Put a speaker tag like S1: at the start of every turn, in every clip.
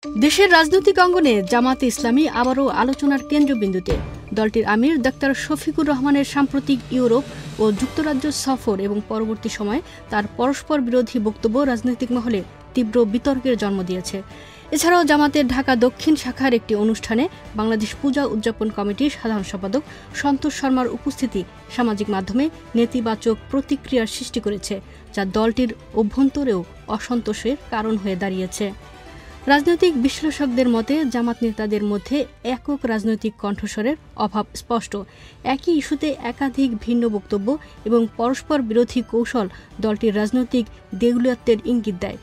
S1: দেশের রাজনৈতিক অঙ্গনে জামাতে ইসলামী আবারও আলোচনার কেন্দ্রবিন্দুতে। দলটির আমির ডাক্তার শফিকুর রহমানের সাম্প্রতিক ইউরোপ ও যুক্তরাজ্য সফর এবং পরবর্তী সময়ে তার পরস্পর বিরোধী বক্তব্য রাজনৈতিক মহলে তীব্র বিতর্কের জন্ম দিয়েছে। এছাড়াও জামাতের ঢাকা দক্ষিণ শাখার একটি অনুষ্ঠানে বাংলাদেশ পূজা উদযাপন কমিটির সাধারণ সম্পাদক সন্তোষ শর্মার উপস্থিতি সামাজিক মাধ্যমে নেতিবাচক প্রতিক্রিয়ার সৃষ্টি করেছে, যা দলটির অভ্যন্তরেও অসন্তোষের কারণ হয়ে দাঁড়িয়েছে। রাজনৈতিক বিশ্লেষকদের মতে জামাত নেতাদের মধ্যে একক রাজনৈতিক কণ্ঠস্বরের অভাব স্পষ্ট। একই ইস্যুতে একাধিক ভিন্ন বক্তব্য এবং পরস্পর বিরোধী কৌশল দলটির রাজনৈতিক দেউলিয়াত্বের ইঙ্গিত দেয়।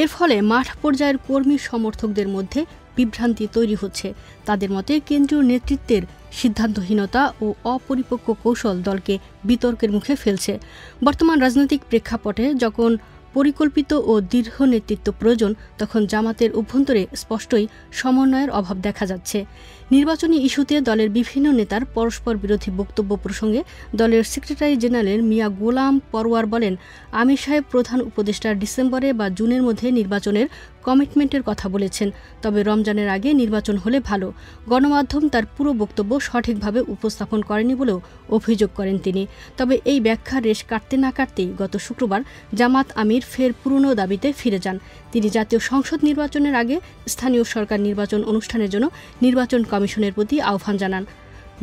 S1: এর ফলে মাঠ পর্যায়ের কর্মী সমর্থকদের মধ্যে বিভ্রান্তি তৈরি হচ্ছে। তাদের মতে কেন্দ্রীয় নেতৃত্বের সিদ্ধান্তহীনতা ও অপরিপক্ক কৌশল দলকে বিতর্কের মুখে ফেলছে। বর্তমান রাজনৈতিক প্রেক্ষাপটে যখন পরিকল্পিত ও দীর্ঘ নেতৃত্ব প্রয়োজন, তখন জামাতের অভ্যন্তরে স্পষ্টই সমন্বয়ের অভাব দেখা যাচ্ছে। নির্বাচনী ইস্যুতে দলের বিভিন্ন নেতার পরস্পর বিরোধী বক্তব্য প্রসঙ্গে দলের সেক্রেটারি জেনারেল মিয়া গোলাম পরওয়ার বলেন, আমির সাহেব প্রধান উপদেষ্টা ডিসেম্বরে বা জুনের মধ্যে নির্বাচনের কমিটমেন্টের কথা বলেছেন, তবে রমজানের আগে নির্বাচন হলে ভালো। গণমাধ্যম তার পুরো বক্তব্য সঠিকভাবে উপস্থাপন করেনি বলেও অভিযোগ করেন তিনি। তবে এই ব্যাখ্যার রেশ কাটতে না কাটতেই গত শুক্রবার জামাত আমির ফের পুরনো দাবিতে ফিরে যান। তিনি জাতীয় সংসদ নির্বাচনের আগে স্থানীয় সরকার নির্বাচন অনুষ্ঠানের জন্য নির্বাচন কমিশনের প্রতি আহ্বান জানান,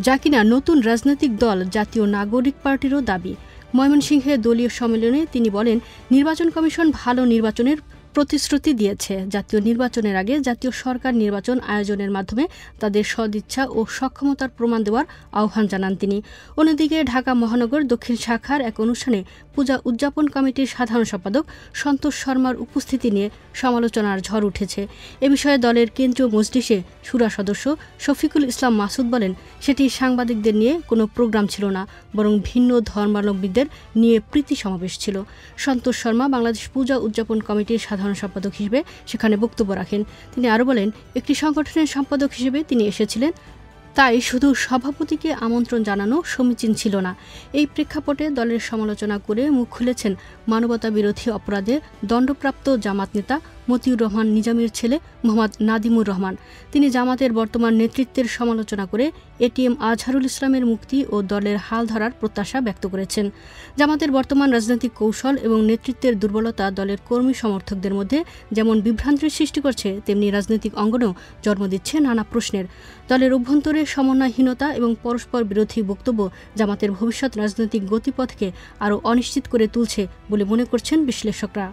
S1: যা কিনা নতুন রাজনৈতিক দল জাতীয় নাগরিক পার্টিরও দাবি। ময়মনসিংহে দলীয় সম্মেলনে তিনি বলেন, নির্বাচন কমিশন ভালো নির্বাচনের প্রতিশ্রুতি দিয়েছে। জাতীয় নির্বাচনের আগে জাতীয় সরকার নির্বাচন আয়োজনের মাধ্যমে তাদের সদিচ্ছা ও সক্ষমতার প্রমাণ দেওয়ার আহ্বান জানান তিনি। অন্যদিকে ঢাকা মহানগর দক্ষিণ শাখার এক অনুষ্ঠানে পূজা উদযাপন কমিটির সাধারণ সম্পাদক সন্তোষ শর্মার উপস্থিতি নিয়ে সমালোচনার ঝড় উঠেছে। এ বিষয়ে দলের কেন্দ্রীয় মজলিসে শুরা সদস্য শফিকুল ইসলাম মাসুদ বলেন, সেটি সাংবাদিকদের নিয়ে কোনো প্রোগ্রাম ছিল না, বরং ভিন্ন ধর্মাবলম্বীদের নিয়ে প্রীতি সমাবেশ ছিল। সন্তোষ শর্মা বাংলাদেশ পূজা উদযাপন কমিটির সাধারণ সম্পাদক হিসেবে সেখানে বক্তব্য রাখেন। তিনি আরও বলেন, একটি সংগঠনের সম্পাদক হিসেবে তিনি এসেছিলেন, তাই শুধু সভাপতিকে আমন্ত্রণ জানানো সমীচীন ছিল না। এই প্রেক্ষাপটে দলের সমালোচনা করে মুখ খুলেছেন মানবতা বিরোধী অপরাধে দণ্ডপ্রাপ্ত জামাত নেতা মতিউর রহমান নিজামীর ছেলে মোহাম্মদ নাদিমুর রহমান। তিনি জামাতের বর্তমান নেতৃত্বের সমালোচনা করে এটিএম আজহারুল ইসলামের মুক্তি ও দলের হাল ধরার প্রত্যাশা ব্যক্ত করেছেন। জামাতের বর্তমান রাজনৈতিক কৌশল এবং নেতৃত্বের দুর্বলতা দলের কর্মী সমর্থকদের মধ্যে যেমন বিভ্রান্তির সৃষ্টি করছে, তেমনি রাজনৈতিক অঙ্গনেও জন্ম দিচ্ছে নানা প্রশ্নের। দলের অভ্যন্তরে সমন্বয়হীনতা এবং পরস্পর বিরোধী বক্তব্য জামাতের ভবিষ্যৎ রাজনৈতিক গতিপথকে আরও অনিশ্চিত করে তুলছে বলে মনে করছেন বিশ্লেষকরা।